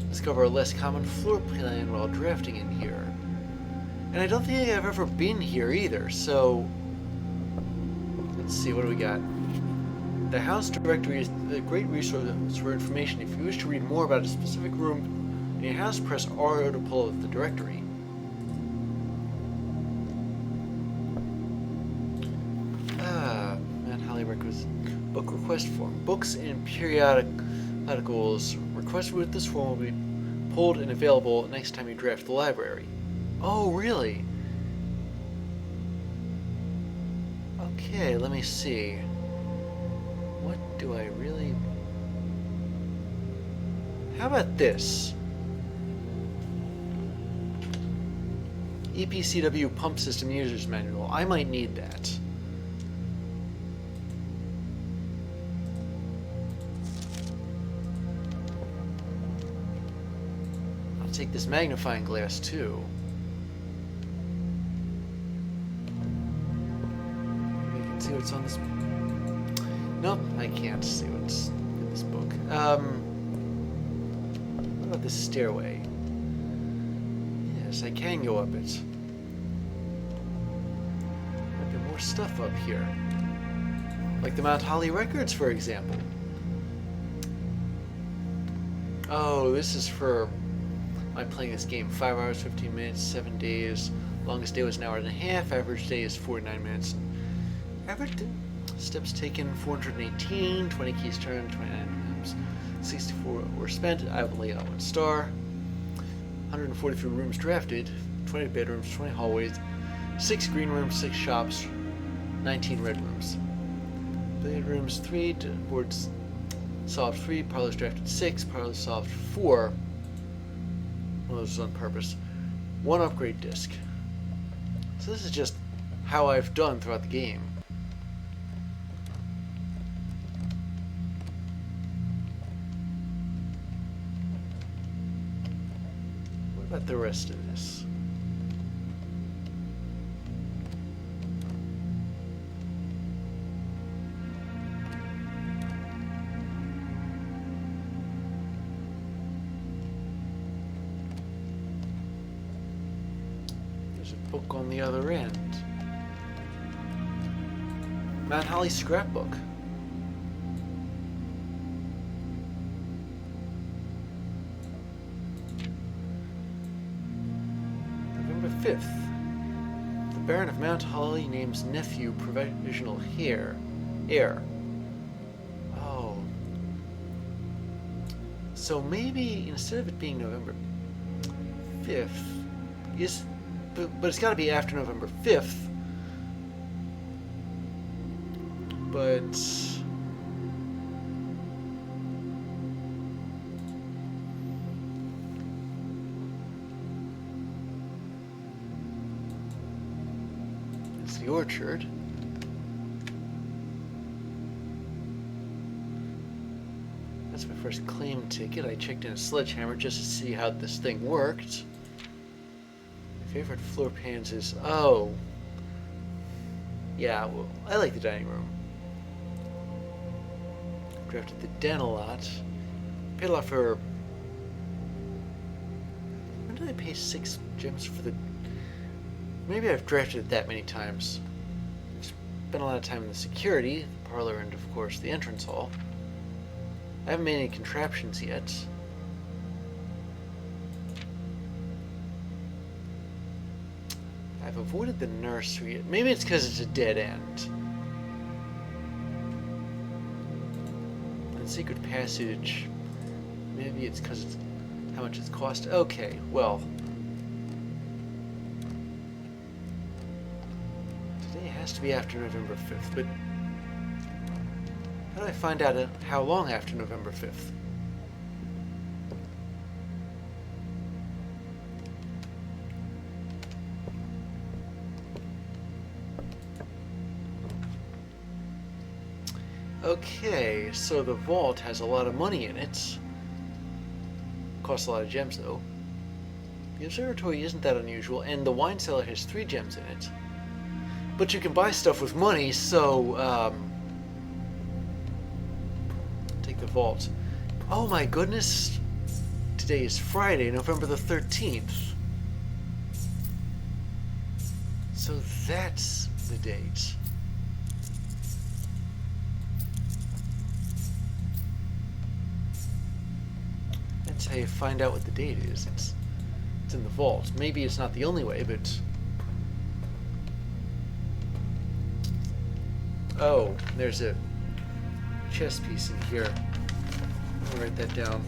discover a less common floor plan while drafting in here. And I don't think I've ever been here either, so... Let's see, what do we got? The house directory is a great resource for information. If you wish to read more about a specific room in your house, press R to pull up the directory. Mount Holly Records book request form. Books and periodicals requested with this form will be pulled and available next time you draft the library. Oh, really? Okay, let me see. What do I really... How about this? EPCW Pump System User's Manual. I might need that. I'll take this magnifying glass too. See what's on this. Nope, I can't see what's in this book. What about this stairway? Yes, I can go up it. Might be more stuff up here. Like the Mount Holly records, for example. Oh, this is for I'm playing this game 5 hours, 15 minutes, 7 days. Longest day was an hour and a half. Average day is 49 minutes. Average steps taken 418, 20 keys turned, 29 times, 64 were spent. I have a layout 1 star. 143 rooms drafted, 20 bedrooms, 20 hallways, 6 green rooms, 6 shops, 19 red rooms. Billiard rooms 3, boards solved 3, parlors drafted 6, parlors solved 4. One of those is on purpose. 1 upgrade disc. So this is just how I've done throughout the game. What about the rest of this? There's a book on the other end. Mount Holly scrapbook. November 5th. The Baron of Mount Holly names nephew provisional heir. Oh. So maybe instead of it being November 5th, but it's got to be after November 5th. But it's the orchard. That's my first claim ticket. I checked in a sledgehammer just to see how this thing worked. My favorite floor plans is yeah, well, I like the dining room. Drafted the den a lot. Paid a lot for... When did I pay 6 gems for the... Maybe I've drafted it that many times. Spent a lot of time in the security, the parlor, and of course the entrance hall. I haven't made any contraptions yet. I've avoided the nursery. Maybe it's because it's a dead end. Secret passage. Maybe it's because it's how much it's cost. Okay, well. Today has to be after November 5th, but how do I find out how long after November 5th? Okay, so the vault has a lot of money in it. Costs a lot of gems, though. The observatory isn't that unusual, and the wine cellar has 3 gems in it. But you can buy stuff with money, so, take the vault. Oh my goodness! Today is Friday, November the 13th. So that's the date. That's how you find out what the date is. It's in the vault. Maybe it's not the only way, but... Oh, there's a chess piece in here. I'll write that down.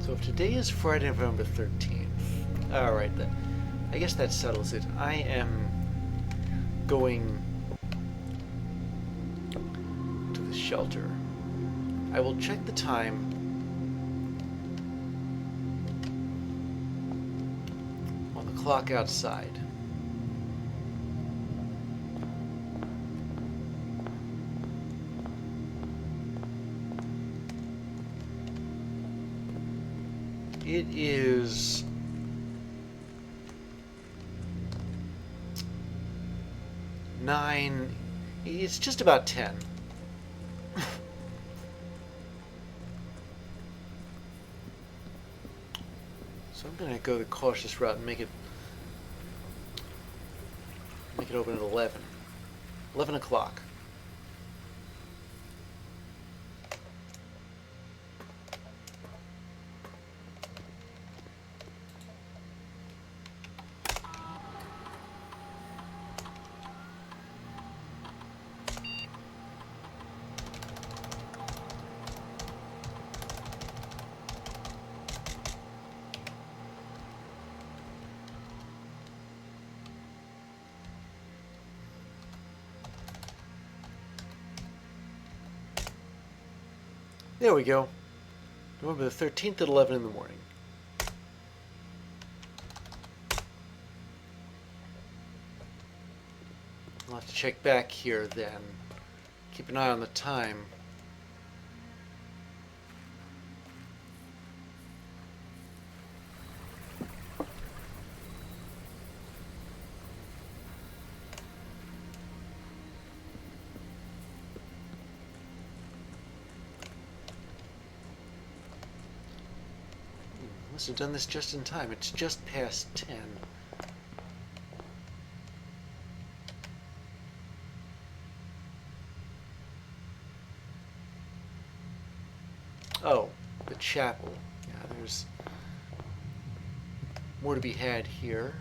So if today is Friday, November 13th, alright then, I guess that settles it. I am going to the shelter. I will check the time on the clock outside. It is 9. It's just about 10. So I'm gonna go the cautious route and make it open at 11. 11 o'clock. There we go. November the 13th at 11 in the morning. I'll have to check back here then. Keep an eye on the time. Must have done this just in time. It's just past 10. Oh, the chapel. Yeah, there's more to be had here.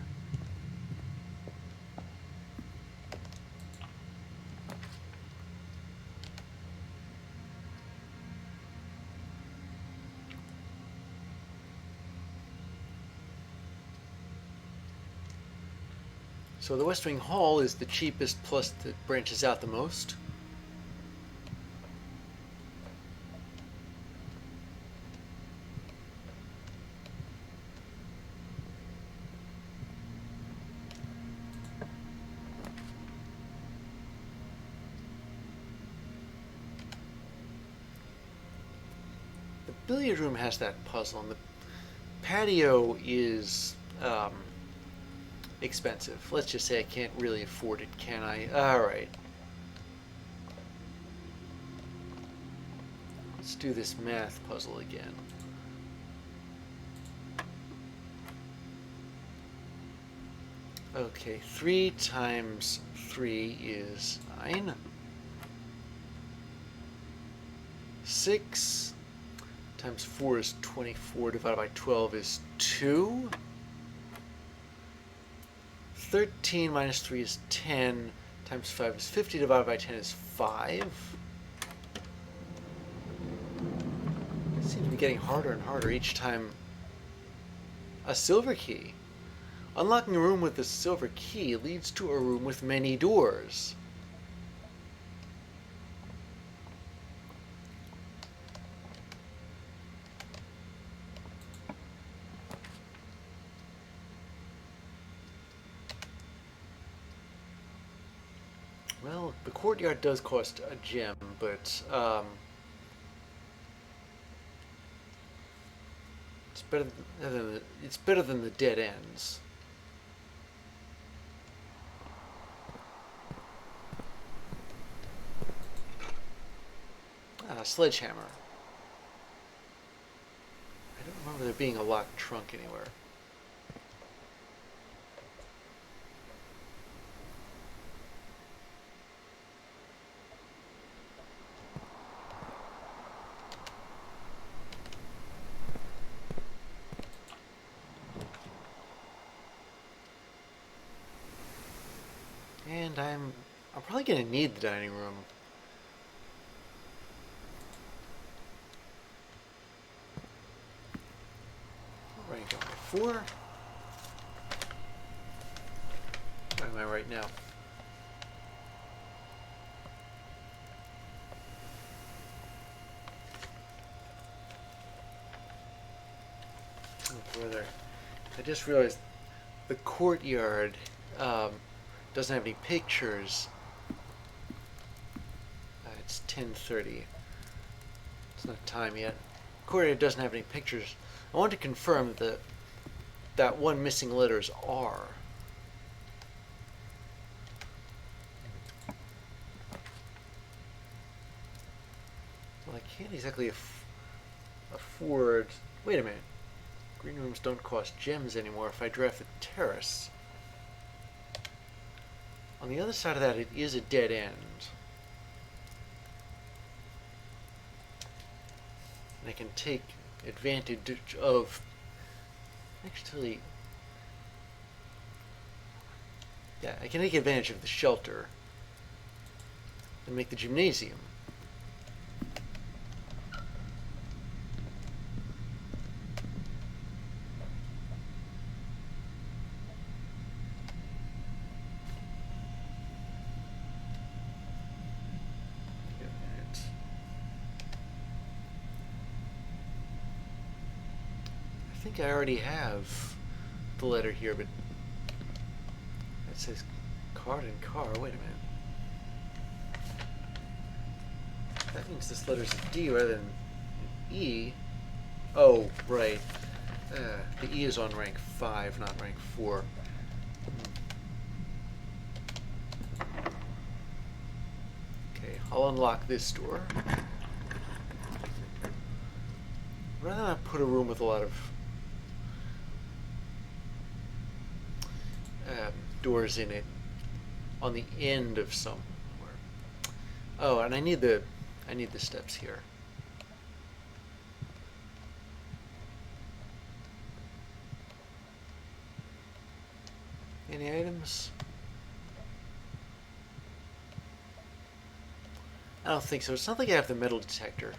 So the West Wing Hall is the cheapest, plus that branches out the most. The billiard room has that puzzle, and the patio is expensive. Let's just say I can't really afford it, can I? Alright. Let's do this math puzzle again. Okay, 3 times 3 is 9. 6 times 4 is 24, divided by 12 is 2. 13 minus 3 is 10, times 5 is 50, divided by 10 is 5. It seems to be getting harder and harder each time. A silver key. Unlocking a room with a silver key leads to a room with many doors. The courtyard does cost a gem, but it's better than the dead ends. Sledgehammer. I don't remember there being a locked trunk anywhere. And I'm probably gonna need the dining room. Rank up by 4. Where am I right now? Oh, brother. I just realized the courtyard doesn't have any pictures. It's 10:30. It's not time yet. Courtyard doesn't have any pictures. I want to confirm that that one missing letter is R. Well, I can't exactly afford... Wait a minute. Green rooms don't cost gems anymore if I draft the terrace. On the other side of that, it is a dead end. And I can take advantage of... Actually... Yeah, I can take advantage of the shelter and make the gymnasium. I think I already have the letter here, but it says card and car. Wait a minute. That means this letter's a D rather than an E. Oh, right. The E is on rank 5, not rank 4. Okay, I'll unlock this door. Rather than put a room with a lot of doors in it on the end of somewhere. Oh, and I need the steps here. Any items? I don't think so. It's not like I have the metal detector.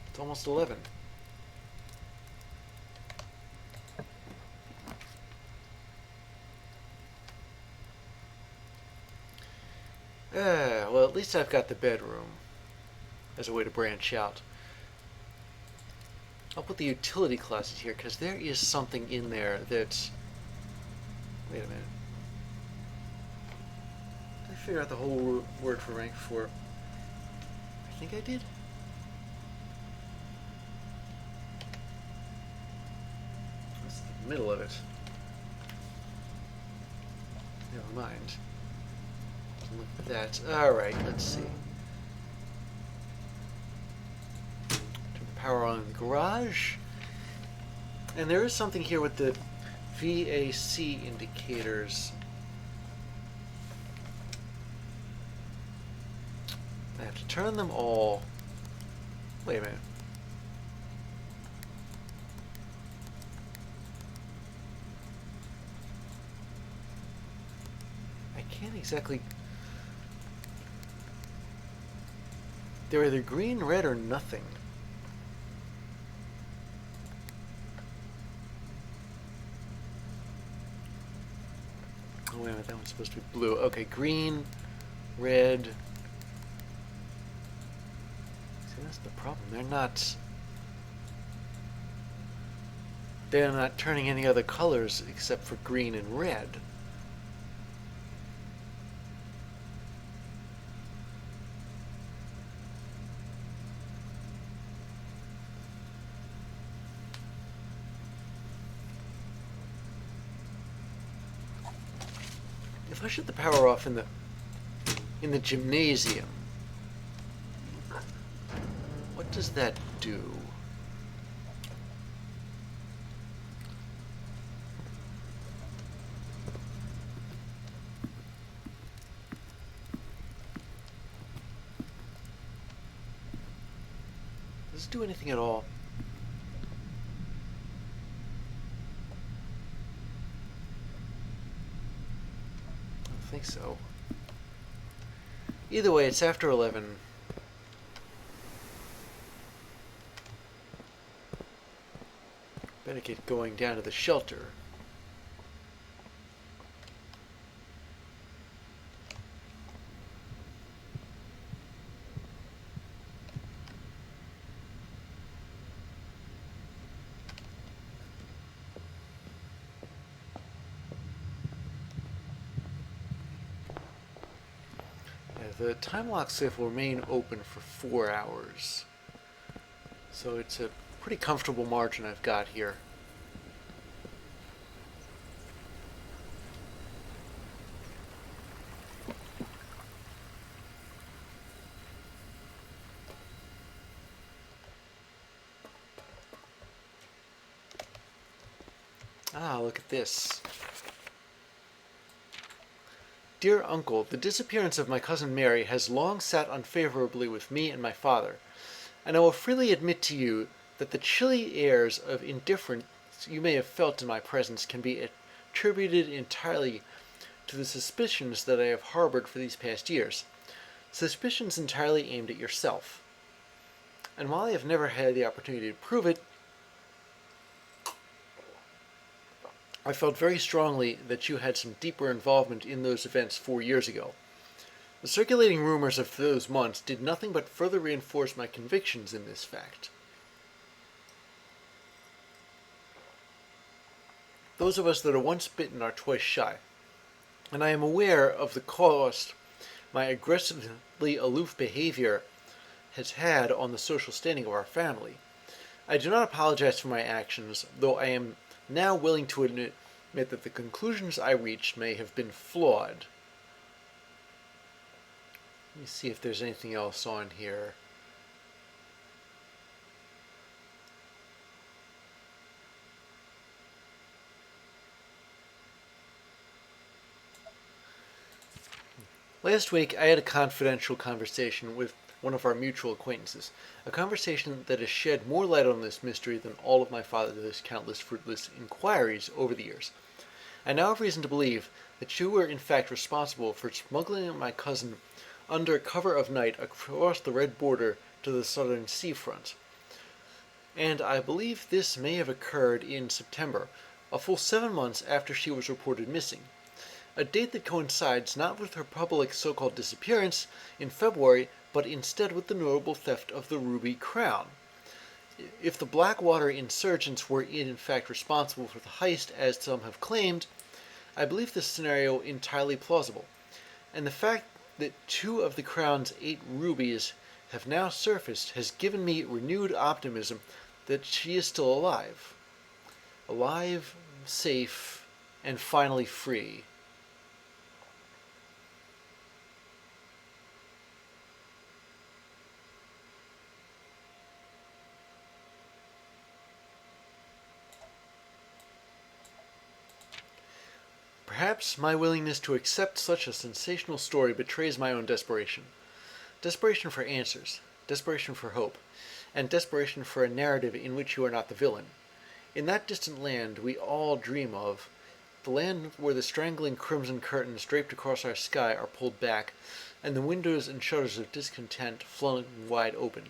It's almost 11. Well, at least I've got the bedroom as a way to branch out. I'll put the utility closet here because there is something in there that's... Wait a minute. Did I figure out the whole word for rank 4? I think I did. That's the middle of it. Never mind. Look at that. Alright, let's see. Turn the power on in the garage. And there is something here with the VAC indicators. I have to turn them all. Wait a minute. I can't exactly... They're either green, red, or nothing. Oh, wait a minute. thought that one's supposed to be blue. Okay, green, red. See, that's the problem. They're not turning any other colors except for green and red. If I shut the power off in the gymnasium, what does that do? Does it do anything at all? I don't think so. Either way, it's after 11. Better get going down to the shelter. The time lock safe will remain open for 4 hours. So it's a pretty comfortable margin I've got here. Ah, look at this. Dear Uncle, the disappearance of my cousin Mary has long sat unfavorably with me and my father, and I will freely admit to you that the chilly airs of indifference you may have felt in my presence can be attributed entirely to the suspicions that I have harbored for these past years, suspicions entirely aimed at yourself. And while I have never had the opportunity to prove it, I felt very strongly that you had some deeper involvement in those events 4 years ago. The circulating rumors of those months did nothing but further reinforce my convictions in this fact. Those of us that are once bitten are twice shy, and I am aware of the cost my aggressively aloof behavior has had on the social standing of our family. I do not apologize for my actions, though I am now willing to admit that the conclusions I reached may have been flawed. Let me see if there's anything else on here. Last week, I had a confidential conversation with one of our mutual acquaintances, a conversation that has shed more light on this mystery than all of my father's countless fruitless inquiries over the years. I now have reason to believe that you were in fact responsible for smuggling my cousin under cover of night across the red border to the southern seafront. And I believe this may have occurred in September, a full 7 months after she was reported missing, a date that coincides not with her public so-called disappearance in February, but instead with the notable theft of the Ruby Crown. If the Blackwater insurgents were in fact responsible for the heist, as some have claimed, I believe this scenario entirely plausible, and the fact that 2 of the Crown's 8 rubies have now surfaced has given me renewed optimism that she is still alive. Alive, safe, and finally free. Perhaps my willingness to accept such a sensational story betrays my own desperation. Desperation for answers, desperation for hope, and desperation for a narrative in which you are not the villain. In that distant land we all dream of, the land where the strangling crimson curtains draped across our sky are pulled back, and the windows and shutters of discontent flung wide open.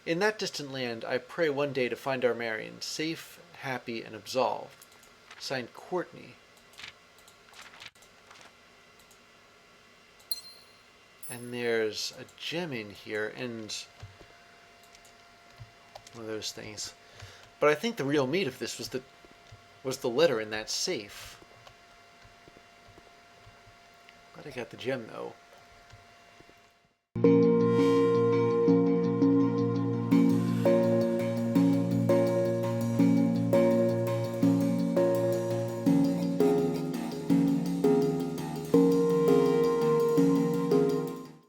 In that distant land I pray one day to find our Marion, safe, happy, and absolved. Signed, Courtney. And there's a gem in here, and one of those things. But I think the real meat of this was the letter in that safe. Glad I got the gem though.